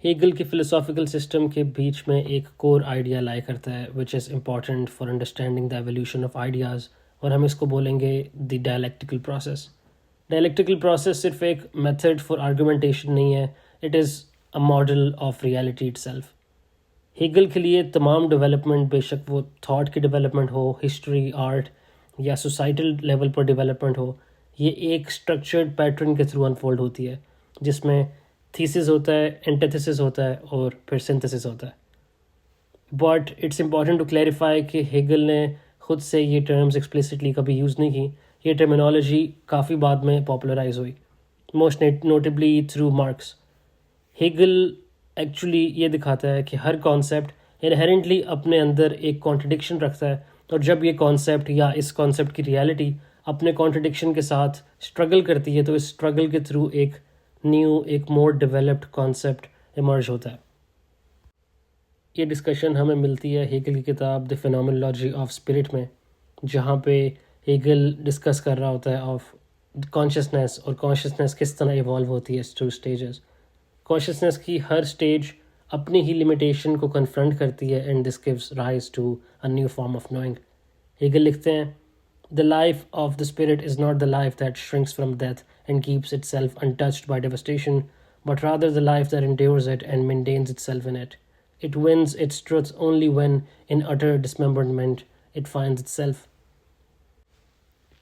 Hegel की फ़िलोसॉफ़िकल system के बीच में एक कोर आइडिया लाई करता है which is important for understanding the evolution of ideas, और हम इसको बोलेंगे the dialectical process. Dialectical process सिर्फ एक मेथड फॉर आर्गुमेंटेशन नहीं है, it is a model of reality itself. Hegel के लिए तमाम डेवलपमेंट, बेशक वो थॉट की डेवलपमेंट हो, हिस्ट्री, आर्ट या सोसाइटल लेवल पर डेवलपमेंट हो, ये एक स्ट्रक्चर्ड पैटर्न के थ्रू अनफोल्ड होती है जिसमें थीसिस होता है, एंटीथेसिस होता है और फिर सिंथेसिस होता है। But it's important to clarify कि हेगल ने खुद से ये टर्म्स एक्सप्लिसिटली कभी यूज़ नहीं की। ये टर्मिनोलॉजी काफ़ी बाद में पॉपुलराइज हुई, most notably through marks. Hegel actually ये दिखाता है कि हर कॉन्सेप्ट इनहेरेंटली अपने अंदर एक कॉन्ट्रडिक्शन रखता है, और जब ये कॉन्सेप्ट या इस कॉन्सेप्ट की रियलिटी अपने कॉन्ट्रडिक्शन के साथ स्ट्रगल करती है तो इस स्ट्रगल के थ्रू एक न्यू, एक मोर डेवलप्ड कॉन्सेप्ट इमर्ज होता है। ये डिस्कशन हमें मिलती है हेगल की किताब द फिनोमेनोलॉजी ऑफ स्पिरिट में, जहाँ पे हेगल डिस्कस कर रहा होता है ऑफ कॉन्शियसनेस और कॉन्शियसनेस किस तरह इवॉल्व होती है थ्रू स्टेजेस। कॉन्शियसनेस की हर स्टेज अपनी ही लिमिटेशन को कन्फ्रंट करती है and this gives rise to a new form of knowing. Hegel लिखते हैं, the life of the spirit is not the life that shrinks from death and keeps itself untouched by devastation, but rather the life that endures it and maintains itself in it. It wins its truth only when, in utter dismemberment, it finds itself.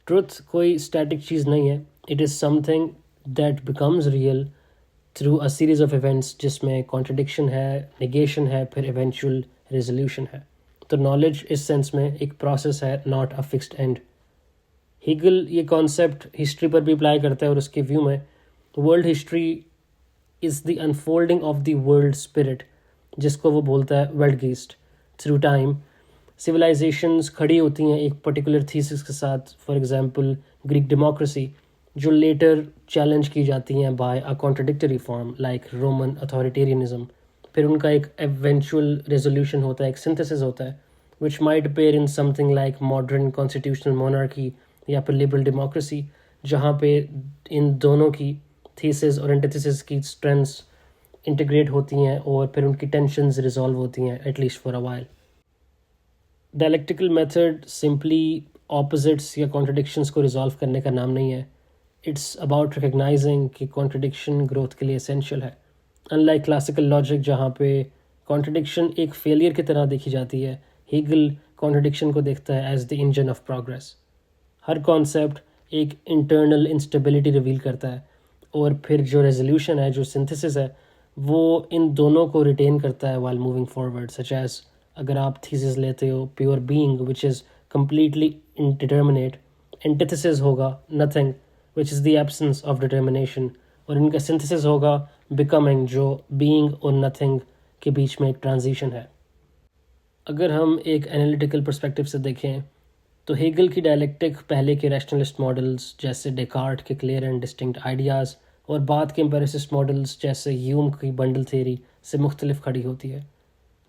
Truth कोई static चीज़ नहीं है, it is something that becomes real through a series of events जिसमें contradiction है, negation है, फिर eventual resolution है। तो knowledge इस सेंस में एक प्रोसेस है, not a fixed and. Hegel ये कॉन्सेप्ट हिस्ट्री पर भी अप्लाई करता है और उसके व्यू में world history is the unfolding of the world spirit, जिसको वो बोलता है वेल्टगीस्ट। थ्रू टाइम सिविलाइजेशंस खड़ी होती हैं एक पर्टिकुलर थीसिस के साथ, फॉर एग्जांपल ग्रीक डेमोक्रेसी, जो लेटर चैलेंज की जाती हैं by a contradictory form like Roman authoritarianism. फिर उनका एक एवेंचुअल रेजोल्यूशन होता है, एक सिंथेसिस होता है which might appear in something like modern constitutional monarchy या फिर लिबरल डेमोक्रेसी, जहाँ पे इन दोनों की थीसिस और एंटीथेसिस की स्ट्रेंथ्स इंटीग्रेट होती हैं और फिर उनकी टेंशन्स रिजॉल्व होती हैं at least for a while. Dialectical method simply opposites या कॉन्ट्रडिक्शंस को रिजॉल्व करने का नाम नहीं है, इट्स अबाउट रिकग्नाइजिंग कि कॉन्ट्रडिक्शन ग्रोथ के लिए एसेंशियल है। अनलाइक क्लासिकल लॉजिक जहाँ पे कॉन्ट्रडिक्शन एक फेलियर की तरह देखी जाती है, हेगल कॉन्ट्रडिक्शन को देखता है as the engine of progress. हर कॉन्सेप्ट एक इंटरनल इंस्टेबिलिटी रिवील करता है और फिर जो रेजोल्यूशन है, जो सिंथेसिस है, वो इन दोनों को रिटेन करता है while moving forward. Such as अगर आप थीसिस लेते हो pure being which is completely indeterminate, antithesis होगा nothing which is the absence of determination, और इनका सिंथेसिस होगा बिकमिंग, जो बीइंग और नथिंग के बीच में एक ट्रांजिशन है। अगर हम एक एनालिटिकल पर्सपेक्टिव से देखें तो हेगल की डायलेक्टिक पहले के रैशनलिस्ट मॉडल्स जैसे डेकार्ट के क्लियर एंड डिस्टिंक्ट आइडियाज़ और बाद के एम्पेरिसिस्ट मॉडल्स जैसे ह्यूम की बंडल थ्योरी से मुख्तलिफ खड़ी होती है।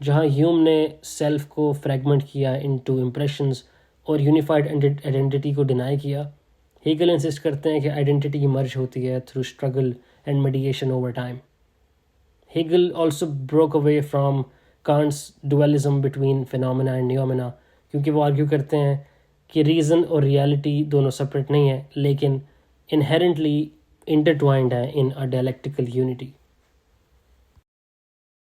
जहाँ ह्यूम ने सेल्फ को फ्रेगमेंट किया इनटू इम्प्रेशंस और यूनिफाइड आइडेंटिटी को डिनाई किया, हेगल इंसिस्ट करते हैं कि आइडेंटिटी इमर्ज होती है through struggle and mediation over time. Hegel also broke away from Kant's dualism between phenomena and noumena, क्योंकि वो आर्ग्यू करते हैं कि रीज़न और रियलिटी दोनों सेपरेट नहीं है लेकिन इनहेरेंटली इंटरट्वाइंड है इन अ डायलेक्टिकल यूनिटी।